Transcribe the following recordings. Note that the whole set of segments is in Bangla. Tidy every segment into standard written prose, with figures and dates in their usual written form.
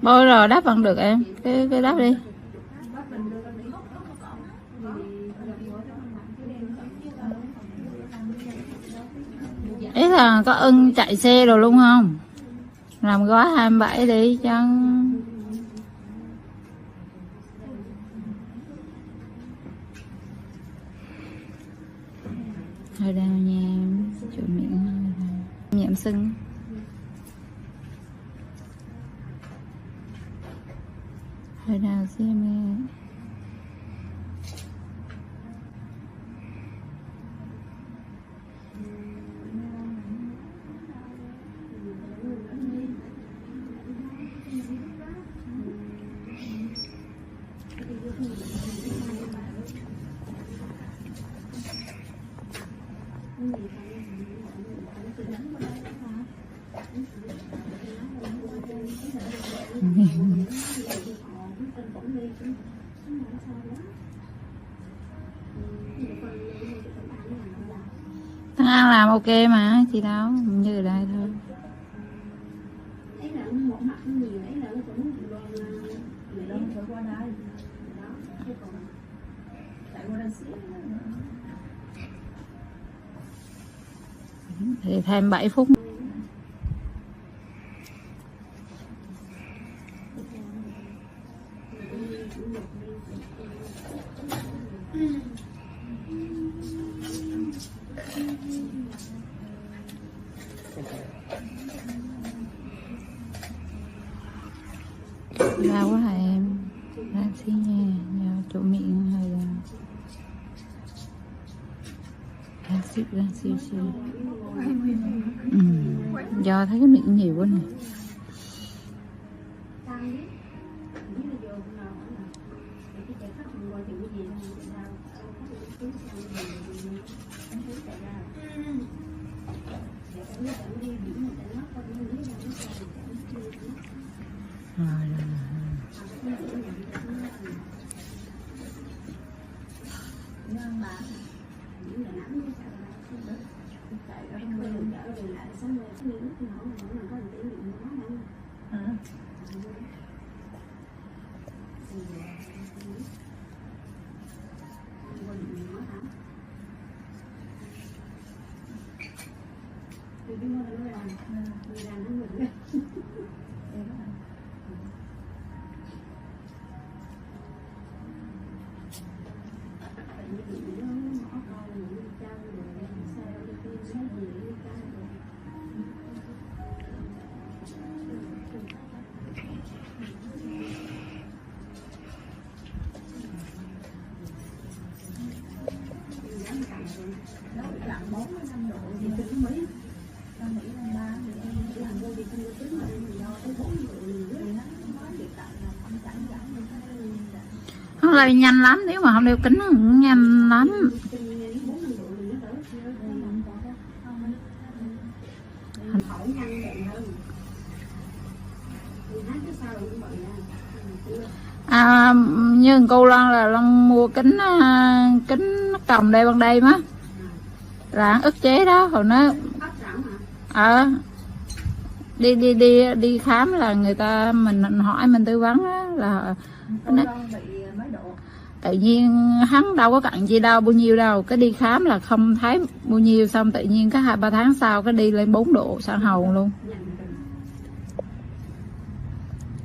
Bôi rồi đắp vẫn được em, cái đắp đi. Ý là có ưng chạy xe rồi luôn không? Làm gói 27 đi cho hơi đau nha em, chỗ miệng hơi đau. Nhẹm sưng. Hơi đau xíu em. Thằng An làm ok mà, chị đâu, như ở đây thôi. Thì thêm 7 phút. Đau quá hả em? Đau xí nha, do chỗ miệng hơi đang xíu. Do thấy cái miệng nhiều quá nè. Nó lại nhanh lắm, nếu mà không đeo kính nó cũng nhanh lắm. Như cô Loan là Loan mua kính còng đây bằng đây má là ức chế đó, hồi nó đi khám là người ta mình hỏi mình tư vấn đó, là nó, tự nhiên hắn đâu có cặn gì đâu bao nhiêu đâu, cái đi khám là không thấy bao nhiêu, xong tự nhiên cái 2-3 tháng sau cái đi lên 4 độ sang hầu luôn.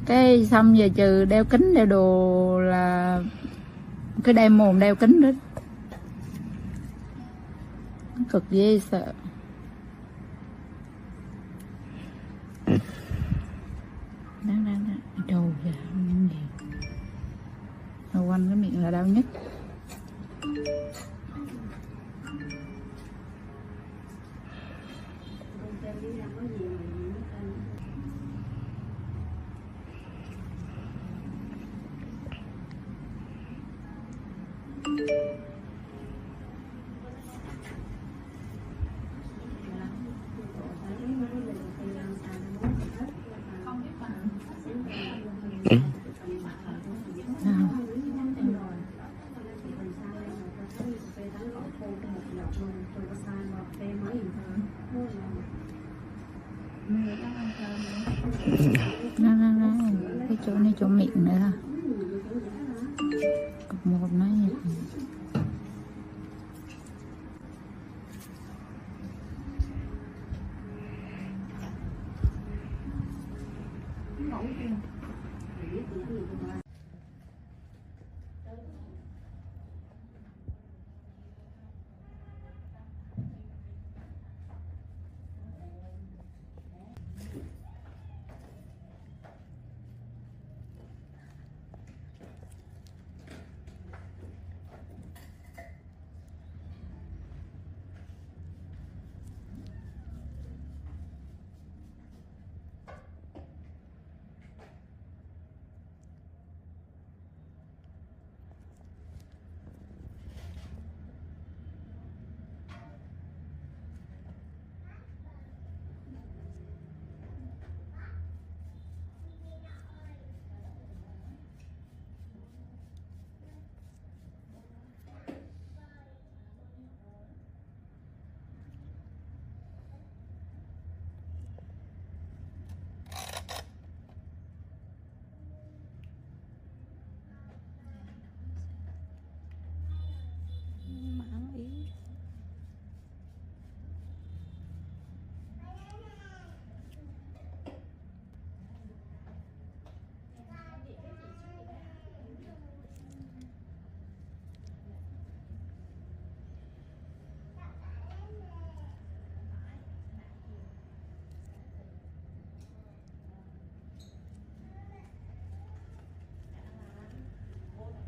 Cái xong giờ trừ đeo kính đeo đồ là cái đem mồm đeo kính đó cực ghê sợ. Đang trầu ra quanh cái miệng là đau nhất. cái chỗ này chỗ miệng nữa ha. Cục một nó như thế.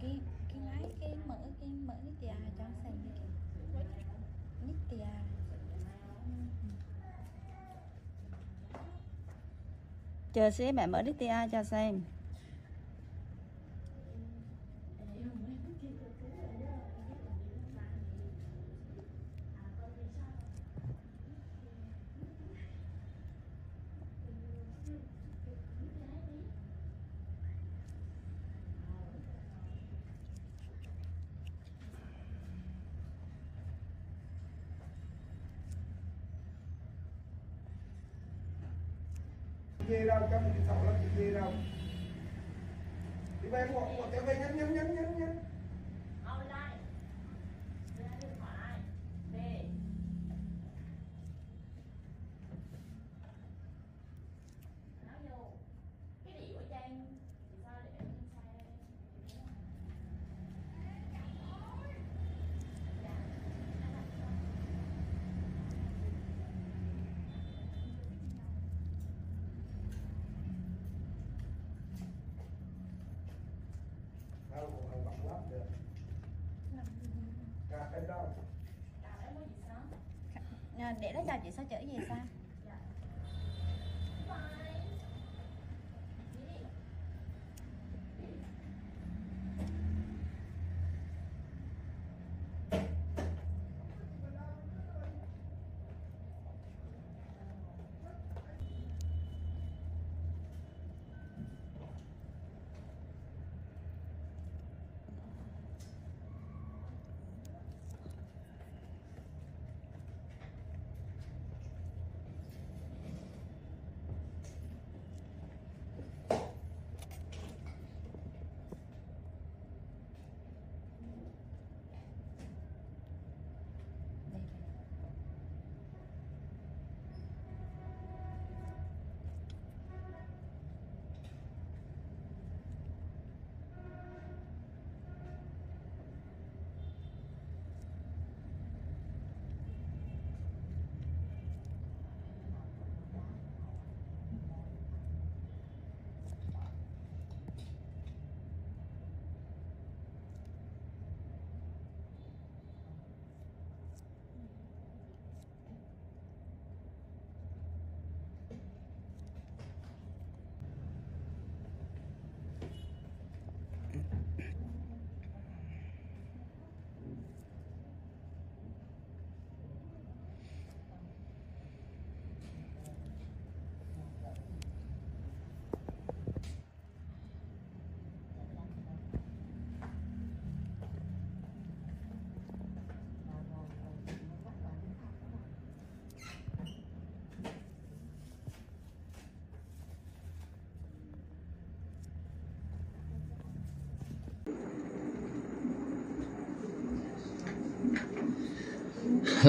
cái máy cái mở cái tia cho xem đi nít tia chờ xíu mẹ mở nít tia cho xem. Ghê đâu, các mình sợ lắm, ghê đâu. Đi về một cái về nhắn. Online. Điện thoại. Về. Nói vô. Cái điệu ở trên thì sao để trên xe. Đâu còn bật lắm được. Cà bên đâu? Để đó chào chị sao chở gì sao?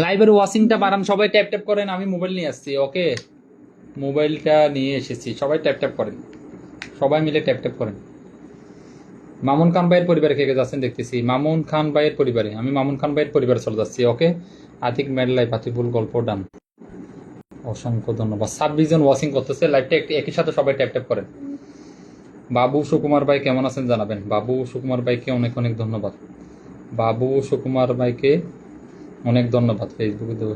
লাইভের ওয়াচিংটা বাড়ান, সবাই ট্যাপ ট্যাপ করেন। আমি মোবাইল নিয়ে আসছি, ওকে মোবাইলটা নিয়ে এসেছি, সবাই ট্যাপ ট্যাপ করেন, সবাই মিলে ট্যাপ ট্যাপ করেন। মামুন খান ভাইয়ের পরিবারে কে কে যাচ্ছেন দেখতেছি, মামুন খান ভাইয়ের পরিবারে, আমি মামুন খান ভাইয়ের পরিবারে চলে যাচ্ছি, ওকে। আতিক মেড লাইভ, আতিকুল গল্প ডান, অসংখ্য ধন্যবাদ। 26 জন ওয়াচিং করতেছে লাইভটা, একই সাথে সবাই ট্যাপ ট্যাপ করেন। বাবু সুকুমার ভাই কেমন আছেন জানাবেন। বাবু সুকুমার ভাইকে অনেক অনেক ধন্যবাদ। বাবু সুকুমার ভাইকে অনেক ধন্যবাদ। ফেসবুকে দেবো,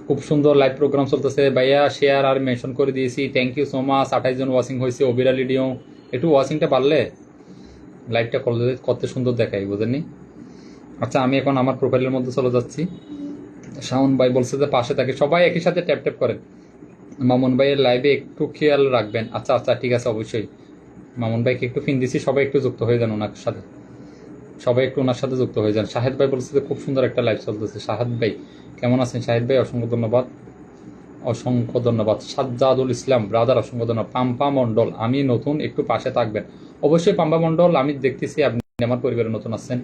খুব সুন্দর লাইভ প্রোগ্রাম চলতেছে ভাইয়া, শেয়ার আর মেনশন করে দিয়েছি, থ্যাংক ইউ সো মাচ। 28 জন ওয়াচিং হয়েছে, অবিরাল ভিডিও, একটু ওয়াচিংটা বাড়লে লাইভটা কত সুন্দর দেখাই, বুঝেননি? আচ্ছা আমি এখন আমার প্রোফাইলের মধ্যে চলে যাচ্ছি। শাওন ভাই বলছে যে পাশে থাকে, সবাই একই সাথে ট্যাপ ট্যাপ করেন। মামুন ভাইয়ের লাইভে একটু খেয়াল রাখবেন। আচ্ছা আচ্ছা ঠিক আছে, অবশ্যই। মামুন ভাইকে একটু ফিন দিছি, সবাই একটু যুক্ত হয়ে যান ওনার সাথে, সবাই একটু ওনার সাথে যুক্ত হয়ে যান। শাহেদ ভাই বলছে যে খুব সুন্দর একটা লাইভ চলতেছে। শাহেদ ভাই কেমন আছেন? শাহেদ ভাই অসংখ্য ধন্যবাদ, অসংখ্য ধন্যবাদ। সাজ্জাদুল ইসলাম ব্রাদার অসংখ্য ধন্যবাদ। পাম্পা মন্ডল আমি নতুন, একটু পাশে থাকবেন। অবশ্যই পাম্পা মন্ডল, আমি দেখতেছি আপনি আমার পরিবারে নতুন আসছেন,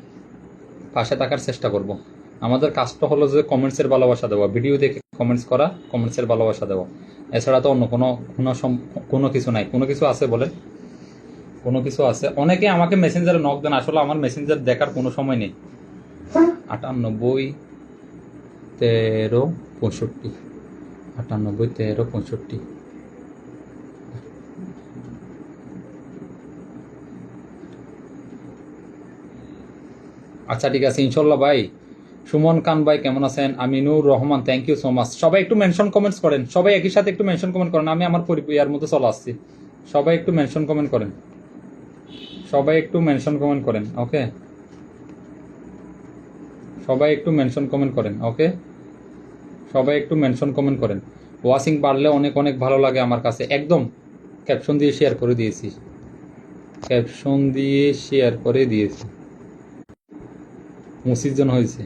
পাশে থাকার চেষ্টা করব। আমাদের কাজটা হলো যে কমেন্টসের ভালোবাসা দেওয়া, ভিডিও দেখে কমেন্টস করা, কমেন্টসের ভালোবাসা দেওয়া, এছাড়া তো অন্য কোনো কিছু নাই। কোনো কিছু আছে বলেন? কোনো কিছু আছে? অনেকে আমাকে মেসেঞ্জারে নক দেন, আসলে আমার মেসেঞ্জার দেখার কোনো সময় নেই। 98 13 65, 98 13 65। আচ্ছা ঠিক আছে ইনশাল্লাহ ভাই। সুমন খান ভাই কেমন আছেন? Aminur Rahman thank you so much. সবাই একটু মেনশন কমেন্টস করেন, সবাই একই সাথে একটু মেনশন কমেন্ট করেন। আমি আমার ইয়ার মধ্যে চলে আসছি, সবাই একটু মেনশন কমেন্ট করেন, সবাই একটু মেনশন কমেন্ট করেন, ওকে। সবাই একটু মেনশন কমেন্ট করেন, ওকে। সবাই একটু মেনশন কমেন্ট করেন। ওয়াচিং বাড়লে অনেক অনেক ভালো লাগে আমার কাছে, একদম ক্যাপশন দিয়ে শেয়ার করে দিয়েছি, ক্যাপশন দিয়ে শেয়ার করে দিয়েছি। 25 জন হয়েছে।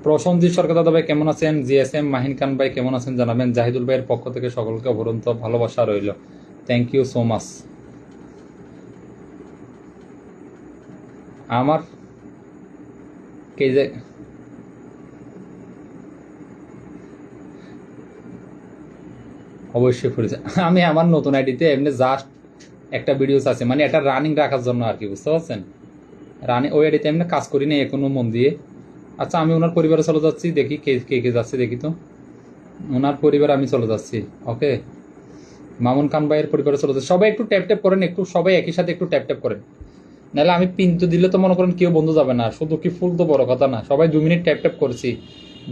প্রসঞ্জিৎ সরকার দাদা ভাই কেমন আছেন? জিএসএম মাহিন খান ভাই কেমন আছেন জানাবেন। জাহিদুল ভাইয়ের পক্ষ থেকে সকলকে অবরন্ত ভালোবাসা রইল, থ্যাংক ইউ সো মাচ। আমার কে যে অবশ্যই পড়েছে, আমি আমার নতুন আইডিতে এমনি জাস্ট একটা ভিডিওস আছে, মানে এটা রানিং রাখার জন্য আর কি, বুঝতে পারছেন? ওই আইডিতে এমনি কাজ করি না এখনো মন দিয়ে। আচ্ছা আমি ওনার পরিবারে চলে যাচ্ছি, দেখি কে কে কে যাচ্ছে, দেখি তো। ওনার পরিবারে আমি চলে যাচ্ছি, ওকে। মামুন খান ভাইয়ের পরিবারে চলে যাচ্ছে। সবাই একটু ট্যাপ ট্যাপ করেন, একটু সবাই একই সাথে একটু ট্যাপ ট্যাপ করেন, নাহলে আমি পিন তো দিলে তো মনে করেন কেউ বন্ধু যাবে না, শুধু কি ফুল তো বড় কথা না। সবাই 2 মিনিট ট্যাপ ট্যাপ করছি,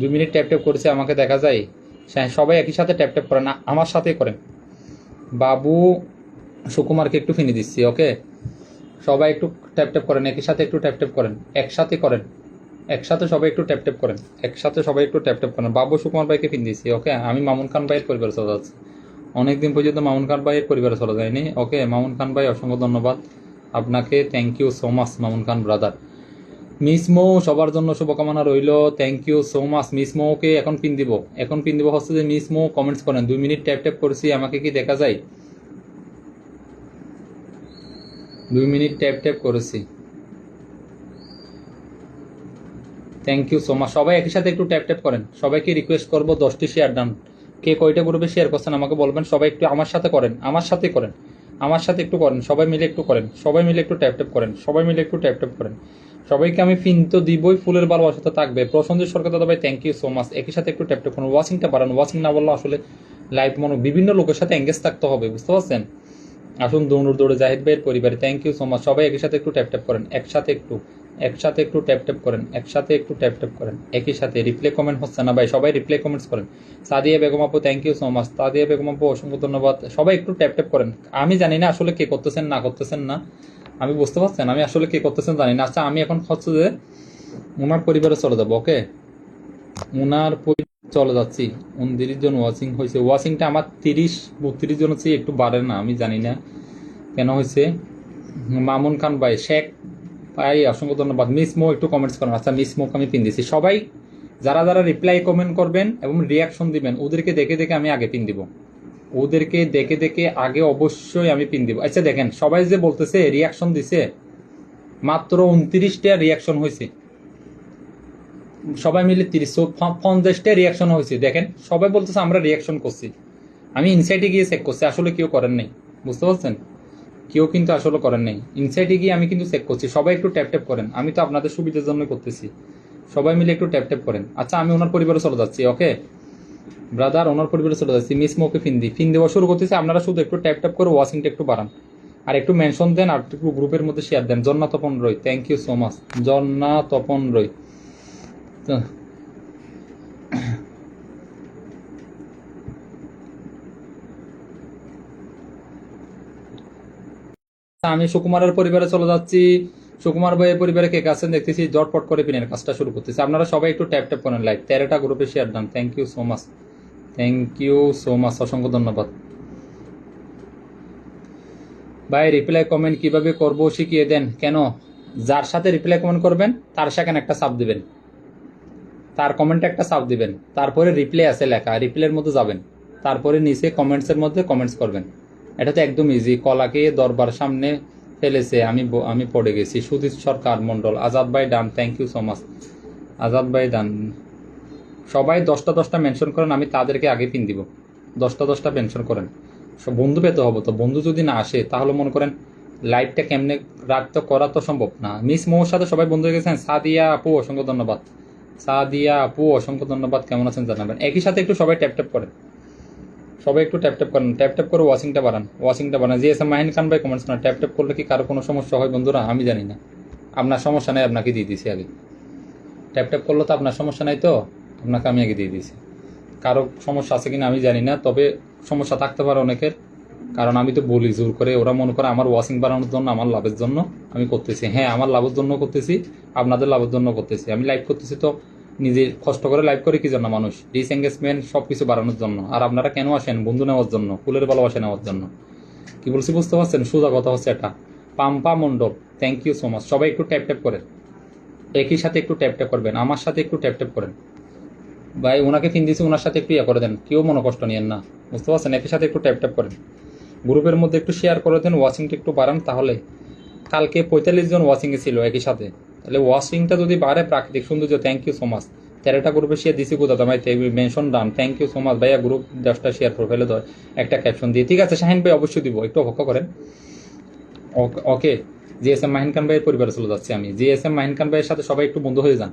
2 মিনিট ট্যাপ ট্যাপ করেছি, আমাকে দেখা যায়। সবাই একই সাথে ট্যাপ ট্যাপ করেন, আমার সাথে করেন। বাবু সুকুমারকে একটু ফিনে দিচ্ছি, ওকে। সবাই একটু ট্যাপ ট্যাপ করেন, একই সাথে একটু ট্যাপ ট্যাপ করেন, একসাথে করেন, একসাথে সবাই একটু ট্যাপ ট্যাপ করেন, একসাথে সবাই একটু ট্যাপ ট্যাপ করেন। বাবু সুকুমার ভাইকে ফিন দিচ্ছি, ওকে। আমি মামুন খান ভাইয়ের পরিবারে চলে যাচ্ছি, অনেকদিন পর্যন্ত মামুন খান ভাইয়ের পরিবারে চলে যায়নি, ওকে। মামুন খান ভাই অসংখ্য ধন্যবাদ আপনাকে, thank you so much Mamun Khan brother. Miss Mo সবার জন্য শুভকামনা রইল, thank you so much. Miss মোকে এখন পিন দিব, এখন পিন দিব হচ্ছে যে মিস মো কমেন্টস করেন। 2 মিনিট ট্যাপ ট্যাপ করেছি, আমাকে কি দেখা যায়? 2 মিনিট ট্যাপ ট্যাপ করেছি, থ্যাংক ইউ সো মাচ। সবাই একই সাথে একটু ট্যাপ ট্যাপ করেন। সবাইকে রিকোয়েস্ট করবো 10টি শেয়ার ডান। কে কয়টা গ্রুপে শেয়ার করছেন আমাকে বলবেন। সবাই একটু আমার সাথে করেন, আমার সাথে করেন, আমার সাথে একটু করেন, সবাই মিলে একটু করেন, সবাই মিলে একটু ট্যাপ ট্যাপ করেন, সবাই মিলে একটু ট্যাপ ট্যাপ করেন। সবাইকে আমি পিন তো দিবই, ফুলের ভালোবাসাতে থাকবে। প্রসঞ্জিৎ সরকার দাদা ভাই থ্যাংক ইউ সো মাচ। একই সাথে একটু ট্যাপ ট্যাপ করুন, ওয়াচিংটা বাড়ান। ওয়াচিং না বললে আসলে লাইভ বিভিন্ন লোকের সাথে এঙ্গেজ থাকতে হবে, বুঝতে পারছেন? আসুন দৌড়ে জাহিদ ভাইয়ের পরিবারে, থ্যাংক ইউ সো মাচ। সবাই একই সাথে একটু ট্যাপ ট্যাপ করেন, একসাথে একটু ট্যাপ ট্যাপ করেন, একসাথে একটু ট্যাপ ট্যাপ করেন, একই সাথে। রিপ্লে কমেন্ট হচ্ছে না ভাই, সবাই রিপ্লে কমেন্টস করেন। সাদিয়া বেগম আপু thank you so much. Sadia Begum আপু অসংখ্য ধন্যবাদ। সবাই একটু ট্যাপ ট্যাপ করেন। আমি জানি না আসলে কে করতেছেন না করতেছেন না, আমি বুঝতে পারছেন, আমি আসলে কে করতেছেন জানি না। আচ্ছা আমি এখন হচ্ছে যে ওনার পরিবারে চলে যাবো, ওকে। ওনার চলে যাচ্ছি। 29 জন ওয়াচিং হয়েছে, ওয়াচিংটা আমার 30-32 জন হচ্ছে, একটু বাড়ে না, আমি জানি না কেন হয়েছে। মামুন খান ভাই, শেখ ভাই অসংখ্য ধন্যবাদ। মিস মো একটু কমেন্টস করেন। আচ্ছা মিস মোকে আমি পিন দিছি। সবাই যারা যারা রিপ্লাই কমেন্ট করবেন এবং রিয়াকশন দিবেন, ওদেরকে দেখে দেখে আমি আগে পিন দিব, ওদেরকে দেখে দেখে আগে অবশ্যই আমি পিন দিব। আচ্ছা দেখেন সবাই যে বলতেছে রিয়াকশন দিছে, মাত্র 29টা রিয়াকশন হয়েছে, সবাই মিলে 50টা রিয়াকশন হয়েছে। দেখেন সবাই বলতেছে আমরা রিয়াকশন করছি, আমি ইনসাইটে গিয়ে চেক করছি, আসলে কেউ করেন নাই, বুঝতে পারছেন? কেউ কিন্তু আসলে করেন নাই। ইনসাইটে গিয়ে আমি কিন্তু চেক করছি। সবাই একটু ট্যাপ ট্যাপ করেন, আমি তো আপনাদের সুবিধার জন্য করতেছি। সবাই মিলে একটু ট্যাপ ট্যাপ করেন। আচ্ছা আমি ওনার পরিবারে চলে যাচ্ছি, ওকে ব্রাদার, ওনার পরিবারে চলে যাচ্ছি। মিস মোকে ফিন দেওয়া শুরু করতেছি। আপনারা শুধু একটু ট্যাপ ট্যাপ করে ওয়াচিংটা একটু বাড়ান, আর একটু মেনশন দেন, আর একটু গ্রুপের মধ্যে শেয়ার দেন। Jonna Tapan Roy, thank you so much. Jonna Tapan Roy, আমি সুকুমারের পরিবারে চলে যাচ্ছি। সুকুমার ভাইয়ের পরিবারে কে আছেন দেখতেছি, জটপট করে পিনের কাজটা শুরু করতেছি। আপনারা সবাই একটু ট্যাপ ট্যাপ করেন, লাইক 13টা গ্রুপে শেয়ার দেন। Thank you so much, thank you so much, অসংখ্য ধন্যবাদ ভাই। রিপ্লাই কমেন্ট কিভাবে করব শিখিয়ে দেন। কেন? যার সাথে রিপ্লাই কমেন্ট করবেন তার সেখানে একটা সাব দিবেন, তার কমেন্টে একটা সাব দিবেন, তারপরে রিপ্লাই আছে লেখা, রিপ্লাইয়ের মধ্যে যাবেন, তারপরে নিচে কমেন্টসের মধ্যে কমেন্টস করবেন। এটা তো একদম ইজি। কলাকে দরবার সামনে ফেলেছে, আমি পড়ে গেছি। সুদীপ সরকার মন্ডল, আজাদ ভাই done, thank you so much Azad ভাই ডান। সবাই 10টা মেনশন করেন, আমি তাদেরকে আগে পিন দিব। 10টা মেনশন করেন। সব বন্ধু পেতে হবে তো, বন্ধু যদি না আসে তাহলে মনে করেন লাইভটা কেমনে রাখতে করা তো সম্ভব না। মিস মোর সাথে সবাই বন্ধু হয়ে গেছেন। সাদিয়া আপু অসংখ্য ধন্যবাদ, সাদিয়া আপু অসংখ্য ধন্যবাদ। কেমন আছেন জানাবেন। একই সাথে একটু সবাই ট্যাপ ট্যাপ করেন, সবাই একটু ট্যাপ ট্যাপ করেন, ট্যাপ ট্যাপ করে ওয়াচিংটা বাড়ান। জিএসএম মাহিন খান ভাই কমেন্টস করেন। ট্যাপ ট্যাপ করলে কি কারো কোনো সমস্যা হয় বন্ধুরা? আমি জানি না, আপনার সমস্যা নাই, আপনাকে দিয়ে দিয়েছি আগে। ট্যাপ ট্যাপ করলে তো আপনার সমস্যা নাই, তো আপনাকে আমি আগে দিয়ে দিয়েছি। কারো সমস্যা আছে কিনা আমি জানি না, তবে সমস্যা থাকতে পারে অনেকের, কারণ আমি তো বলি জোর করে। ওরা মনে করে আমার ওয়াচিং বাড়ানোর জন্য, আমার লাভের জন্য আমি করতেছি। হ্যাঁ, আমার লাভের জন্য করতেছি, আপনাদের লাভের জন্য করতেছি। আমি লাইভ করতেছি তো নিজে কষ্ট করে লাইভ করে কি জন্য? মানুষ ডিসএঙ্গেজমেন্ট সব কিছু বাড়ানোর জন্য। আর আপনারা কেন আসেন? বন্ধু নেওয়ার জন্য, ফুলের ভালোবাসা নেওয়ার জন্য। কি বলছি বুঝতে পারছেন? সোজা কথা হচ্ছে এটা। পাম্পা মণ্ডল, থ্যাংক ইউ সো মাচ। সবাই একটু ট্যাপ ট্যাপ করেন, একই সাথে একটু ট্যাপ ট্যাপ করবেন, আমার সাথে একটু ট্যাপ ট্যাপ করেন। ভাই ওনাকে ফিন দিয়েছি, ওনার সাথে একটু ইয়ে করে দেন, কেউ মনে কষ্ট নিয়েন না, বুঝতে পারছেন? একই সাথে একটু ট্যাপ ট্যাপ করেন, গ্রুপের মধ্যে একটু শেয়ার করে দেন, ওয়াচিংটা একটু বাড়ান। তাহলে কালকে 45 জন ওয়াচিংয়ে ছিল একই সাথে, তাহলে ওয়াচিংটা যদি বাড়ে, প্রাকৃতিক সৌন্দর্য। Thank you so much. 13টা গ্রুপে শেয়ার দিছি কোথা ভাই, mention done, thank you so much ভাইয়া। গ্রুপ 10টা শেয়ার প্রোফাইলে দেয় একটা ক্যাপশন দিয়ে। ঠিক আছে শাহিন ভাই, অবশ্যই দিব, একটু অপেক্ষা করেন। ওকে, জিএসএম মাহিন খান ভাইয়ের পরিবারে চলে যাচ্ছি আমি। জিএসএম মাহিন খান ভাইয়ের সাথে সবাই একটু বন্ধু হয়ে যান,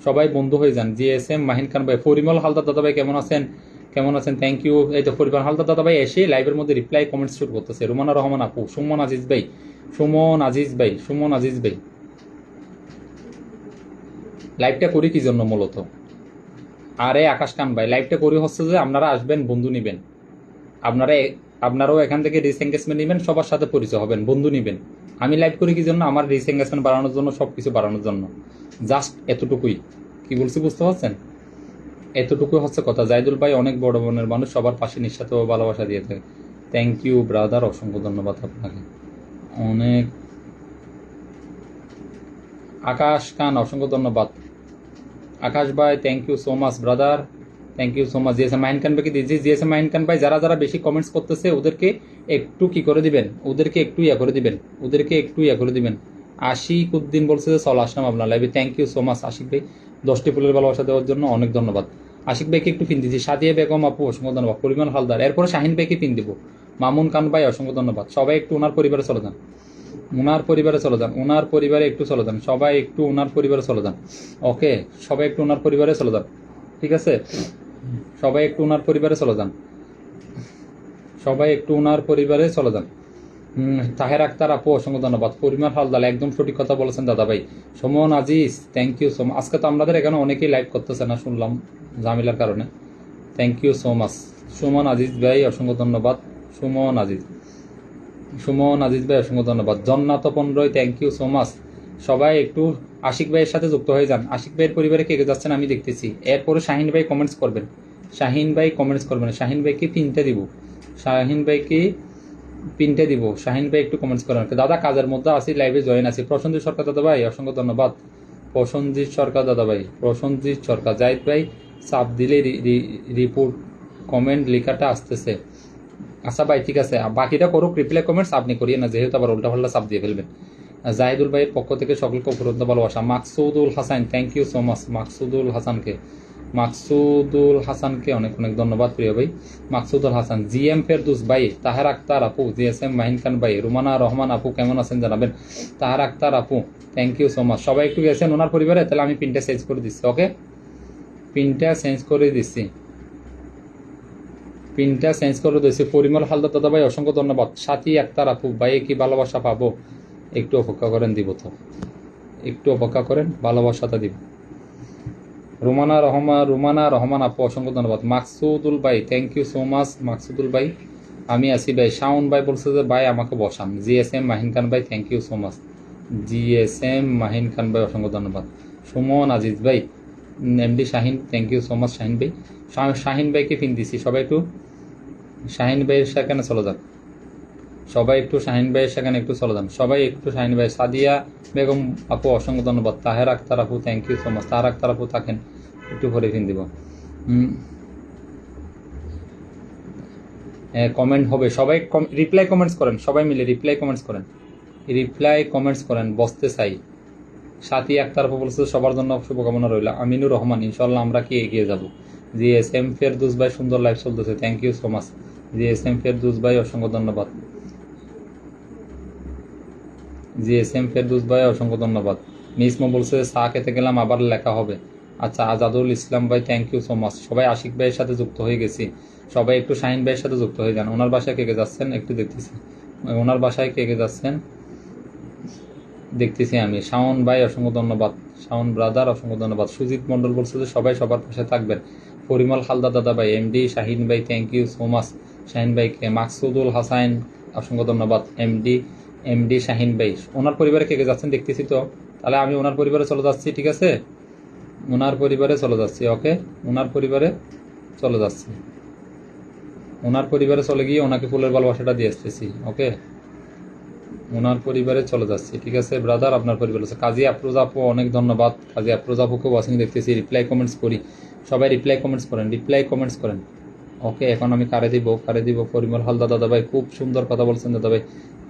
সবাই বন্ধু হয়ে যান। জিএসএম মাহিন খান ভাই, পরিমল হালদার দাদা ভাই কেমন আছেন? কেমন আছেন? Thank you. এই তো পরিবার হালদার দাদা ভাই এসে লাইভের মধ্যে রিপ্লাই কমেন্টস শুরু করতেছে। রুমানা রহমান আপু, সুমন আজিজ ভাই, সুমন আজিজ ভাই। লাইভটা করি কি জন্য মূলত? আরে আকাশ খান ভাই, লাইভটা করি হচ্ছে যে আপনারা আসবেন, বন্ধু নিবেন, আপনারাও এখান থেকে ডিসএঙ্গেজমেন্ট নেবেন, সবার সাথে পরিচয় হবেন, বন্ধু নিবেন। আমি লাইভ করি কি জন্য? আমার ডিসএঙ্গেজমেন্ট বাড়ানোর জন্য, সবকিছু বাড়ানোর জন্য। জাস্ট এতটুকুই। কি বলছি বুঝতে পারছেন? এতটুকুই হচ্ছে কথা। জাইদুল ভাই অনেক বড় মনের মানুষ, সবার পাশে নিঃস্বার্থ ভালোবাসা দিয়ে থাকে। থ্যাংক ইউ ব্রাদার, অসংখ্য ধন্যবাদ আপনাকে অনেক। আকাশ খান, অসংখ্য ধন্যবাদ আকাশ ভাই, thank you so much brother, thank you so much. GSM Mahin Khan ভাইকে দিয়েছি। জিএসএম মাহিন খান ভাই, যারা যারা বেশি কমেন্টস করতেছে ওদেরকে একটু কি করে দিবেন, ওদেরকে একটু ইয়া করে দিবেন। আশিক উদ্দিন বলছে যে চল আসলাম আপনার লাইভে। Thank you so much Ashiq ভাই, 10টি ফুলের ভালোবাসা দেওয়ার জন্য অনেক ধন্যবাদ। আশিক ভাইকে একটু পিন দিচ্ছি। সাদিয়া বেগম আপু, অসংখ্য ধন্যবাদ। পরিমল হালদার, এরপরে শাহিন ভাইকে পিন দিব। মামুন খান ভাই, অসংখ্য ধন্যবাদ। সবাই একটু ওনার পরিবারে চলে যান, ওনার পরিবারে একটু চলে যান, সবাই একটু ওনার পরিবারে চলে যান। ওকে, সবাই একটু ওনার পরিবারে চলে যান, ঠিক আছে? সবাই একটু ওনার পরিবারে চলে যান। তাহের আক্তার আপু, অসংখ্য ধন্যবাদ। পরিমাণ হালদার, একদম সঠিক কথা বলেছেন দাদা ভাই। Suman Aziz, thank you so much. আজকে তো আমাদের এখানে অনেকেই লাইভ করতেছে না, শুনলাম ঝামেলার কারণে। Thank you so much Suman Aziz ভাই, অসংখ্য ধন্যবাদ। সুমন আজিজ ভাই, অসংখ্য ধন্যবাদ। Jagannath Pandey, thank you so much. সবাই একটু আশিক ভাইয়ের সাথে যুক্ত হয়ে যান। আশিক ভাইয়ের পরিবারে কে যাচ্ছেন আমি দেখতেছি। এরপরে শাহিন ভাই কমেন্টস করবেন, শাহিন ভাইকে পিনটা দিব, শাহিন ভাই একটু কমেন্টস করেন। দাদা কাজের মধ্যে আছি, লাইভে জয়েন আছি। প্রসেনজিৎ সরকার দাদা ভাই, অসংখ্য ধন্যবাদ। প্রসেনজিৎ সরকার, জাহিদ ভাই চাপ দিলে রিপোর্ট কমেন্ট লেখাটা আসতেছে। আচ্ছা ভাই ঠিক আছে, বাকিটা করুক রিপ্লাই কমেন্টস, আপনি করিয়ে না, যেহেতু আবার উল্টাপাল্টা চাপ দিয়ে ফেলবেন। জাহিদুল ভাইয়ের পক্ষ থেকে সকলকে অপরন্ত ভালোবাসা। Maksudul Hasan, thank you so much. Maksudul হাসানকে অনেক অনেক ধন্যবাদ প্রিয় ভাই। মাকসুদুল হাসান, জিএম ফেরদুস ভাই, তাহার আক্তার আপু, জিএসএম মাহিন খান ভাই, রুমানা রহমান আপু কেমন আছেন জানাবেন। তাহার আক্তার আপু, থ্যাংক ইউ সো মাচ। সবাই একটু গেছেন ওনার পরিবারে, তাহলে আমি পিনটা চেঞ্জ করে দিচ্ছি। ওকে, পিনটা চেঞ্জ করে দিচ্ছি। পরিমল হালদার দাদা ভাই অসংখ্য ধন্যবাদ। সাথী আক্তার আপু, ভাই কি ভালোবাসা পাবো? একটু অপেক্ষা করেন, দিব তো, একটু অপেক্ষা করেন, ভালোবাসাটা দিব। রুমানা রহমান আপু অসংখ্য ধন্যবাদ। মাকসুদুল ভাই, thank you so much. Maksudul ভাই, আমি আছি ভাই। শাওন ভাই বলছে যে ভাই আমাকে বসান। জিএসএম মাহিন খান ভাই, thank you so much. GSM Mahin Khan ভাই অসংখ্য ধন্যবাদ। সুমন আজিজ ভাই, MD Shahin, thank you so much Shahin ভাই। শাহিন ভাইকে পিন দিছি, সবাই একটু শাহিন ভাইয়ের সেখানে চলে যান। সবাই একটু শাহিন ভাইয়ের সেখানে একটু চলে যান। সবাই একটু শাহিন ভাই। সাদিয়া বেগম আপু অসংখ্য ধন্যবাদ। তাহের আক্তার আপু, thank you so much. Taher Akter আপু থাকেন, একটু পরে পিন দিব। কমেন্ট হবে, সবাই রিপ্লাই কমেন্টস করেন, সবাই মিলে রিপ্লাই কমেন্টস করেন, বসতে চাই। সাথী আক্তার আপু বলছে সবার জন্য শুভকামনা রইল। আমিনুর রহমান, ইনশাল্লাহ আমরা কি এগিয়ে যাব। জিএসএম ফেরদুস ভাই, সুন্দর লাইভ চলতেছে, thank you so much. GSM Ferdous ভাই অসংখ্য ধন্যবাদ। মিসমো বলছে চা খেতে গেলাম, আবার লেখা হবে। আচ্ছা, আজাদুল ইসলাম ভাই, থ্যাংক ইউ সো মাচ। সবাই আশিক ভাইয়ের সাথে যুক্ত হয়ে গেছি, সবাই একটু শাহিন ভাইয়ের সাথে যুক্ত হয়ে যান। ওনার বাসায় কে কে যাচ্ছেন একটু দেখতেছি, ওনার বাসায় কে কে যাচ্ছেন দেখতেছি আমি। শাওন ভাই অসংখ্য ধন্যবাদ, শাওন ব্রাদার অসংখ্য ধন্যবাদ। সুজিত মন্ডল বলছে যে সবাই সবার পাশে থাকবেন। পরিমল হালদার দাদা ভাই, এমডি শাহিন ভাই, thank you so much Shahin ভাইকে। মাকসুদুল হাসান অসংখ্য ধন্যবাদ। এমডি শাহিন ভাই, ওনার পরিবারে কে কে যাচ্ছেন দেখতেছি তো, তাহলে আমি ওনার পরিবারে চলে যাচ্ছি, ঠিক আছে, ওনার পরিবারে চলে যাচ্ছি। ওকে, ওনার পরিবারে চলে গিয়ে ওনাকে ফুলের ভালোবাসাটা দিয়ে আসতেছি। ওকে, ওনার পরিবারে চলে যাচ্ছি, ঠিক আছে ব্রাদার। আপনার পরিবার আছে। কাজী আফরোজা আপু অনেক ধন্যবাদ। কাজী আফরোজা আপুকে ওয়াচিং দেখতেছি, রিপ্লাই কমেন্টস করি, সবাই রিপ্লাই কমেন্টস করেন। ওকে, এখন আমি কারে দিব। পরিমল হালদার দাদা ভাই, খুব সুন্দর কথা বলছেন দাদা ভাই,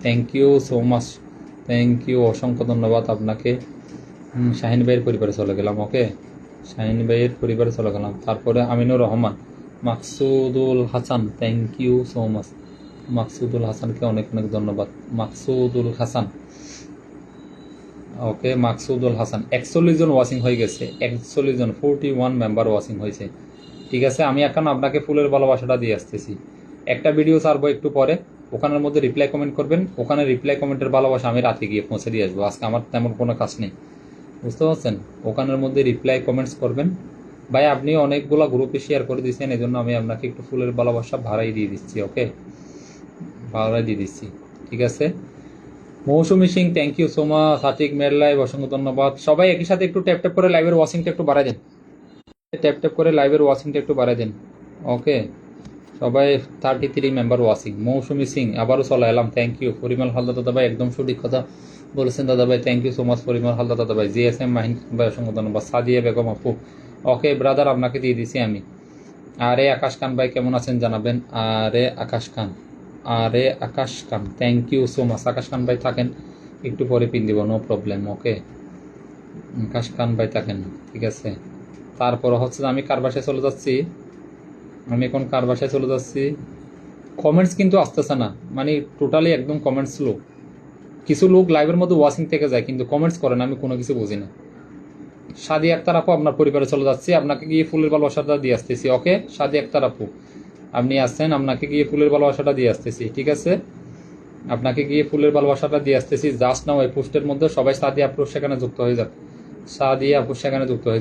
thank you so much, thank you, অসংখ্য ধন্যবাদ আপনাকে। শাহিন ভাইয়ের পরিবারে চলে গেলাম। ওকে, শাহিন ভাইয়ের পরিবারে চলে গেলাম। তারপরে Aminur Rahman, Maksudul Hasan, thank you so much. Maksudul হাসানকে অনেক অনেক ধন্যবাদ। মাকসুদুল হাসান, ওকে, মাকসুদুল হাসান 41 জন ওয়াচিং হয়ে গেছে, 41 জন, 41 মেম্বার ওয়াচিং হয়েছে, ঠিক আছে। আমি এখন আপনাকে ফুলের ভালোবাসাটা দিয়ে আসতেছি। একটা ভিডিও ছাড়বো একটু পরে, ওখানের মধ্যে রিপ্লাই কমেন্ট করবেন, ওখানে রিপ্লাই কমেন্টের ভালোবাসা আমি রাতে গিয়ে পৌঁছে দিয়ে আসবো। আজকে আমার তেমন কোনো কাজ নেই, বুঝতে পারছেন। ওখানের মধ্যে রিপ্লাই কমেন্টস করবেন। ভাই আপনি অনেকগুলো গ্রুপে শেয়ার করে দিয়েছেন, এই জন্য আমি আপনাকে একটু ফুলের ভালোবাসা ভাড়াই দিয়ে দিচ্ছি। ওকে, ভাড়াই দিয়ে দিচ্ছি, ঠিক আছে। Mousumi Singh, thank you so much. সাতিক মের লাইভ, অসংখ্য ধন্যবাদ। সবাই একই সাথে একটু ট্যাপ করে লাইভের ওয়াচিংটা একটু বাড়াই দেন, ওকে, সবাই 33 মেম্বার ওয়াচিং। মৌসুমী সিং, আবারও চলে এলাম, থ্যাংক ইউ। পরিমল হালদার দাদা ভাই, একদম সঠিক কথা বলেছেন দাদা ভাই, thank you so much Parimal Haldar দাদা ভাই। জিএসএম মাহিন ভাই, অসংখ্য ধন্যবাদ। সাদিয়া বেগম আপু, ওকে ব্রাদার, আপনাকে দিয়ে দিছি আমি। আরে আকাশ খান ভাই কেমন আছেন জানাবেন। আরে আকাশ খান, থ্যাংক ইউ সো মাচ। আকাশ খান ভাই থাকেন, একটু পরে পিন দিব, নো প্রবলেম। ওকে, আকাশ খান ভাই থাকেন, ঠিক আছে। তারপর হচ্ছে আমি কার বাসায় চলে যাচ্ছি, কমেন্টস কিন্তু আসতেছে না, মানে টোটালি একদম কমেন্টস লো। কিছু লোক লাইভের মধ্যে ওয়াচিং থেকে যায় কিন্তু কমেন্টস করেন, আমি কোনো কিছু বুঝি না। সাদি আক্তার আপু, আপনার পরিবারে চলে যাচ্ছি, আপনাকে গিয়ে ফুলের ভালোবাসাটা দিয়ে আসতেছি। ওকে, সাদি আক্তার আপু আপনি আসছেন, আপনাকে গিয়ে ফুলের ভালোবাসাটা দিয়ে আসতেছি, ঠিক আছে, আপনাকে গিয়ে ফুলের ভালোবাসাটা দিয়ে আসতেছি। জাস্ট নাও এই পোস্টের মধ্যে সবাই সাদি আপু সেখানে যুক্ত হয়ে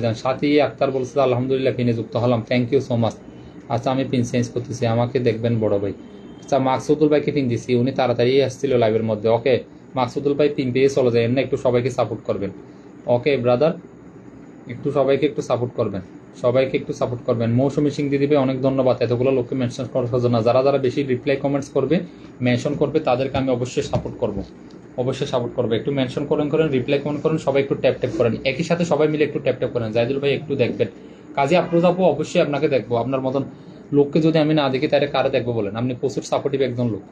যান, সাথী আক্তার বলছে আলহামদুলিল্লাহ পিনে যুক্ত হলাম, থ্যাংক ইউ সো মাচ। আচ্ছা, আমি পিন চেঞ্জ করতেছি, আমাকে দেখবেন বড় ভাই। আচ্ছা, মাকসুদুল ভাইকে পিন দিছি, উনি তাড়াতাড়ি আসছিল লাইভের মধ্যে। ওকে, মাকসুদুল ভাই পিন পেয়ে চলে যায়, এমনি একটু সবাইকে সাপোর্ট করবেন। ওকে ব্রাদার, একটু সবাইকে একটু সাপোর্ট করবেন। মৌসুমী সিং দিদি ভাই, অনেক ধন্যবাদ। এতগুলো লোককে মেনশন করার জন্য, যারা বেশি রিপ্লাই কমেন্টস করবে, মেনশন করবে, তাদেরকে আমি অবশ্যই সাপোর্ট করবো। একটু মেনশন করেন, রিপ্লাই কমেন্ট করেন, সবাই একটু ট্যাপ করেন, একই সাথে সবাই মিলে একটু ট্যাপ করেন। জাহিদুল ভাই একটু দেখবেন। কাজী আফরোজ আপু, অবশ্যই আপনাকে দেখবো। আপনার মতন লোককে যদি আমি না দেখি তাহলে কারে দেখবো বলেন, আপনি প্রচুর সাপোর্টিভ একজন লোক।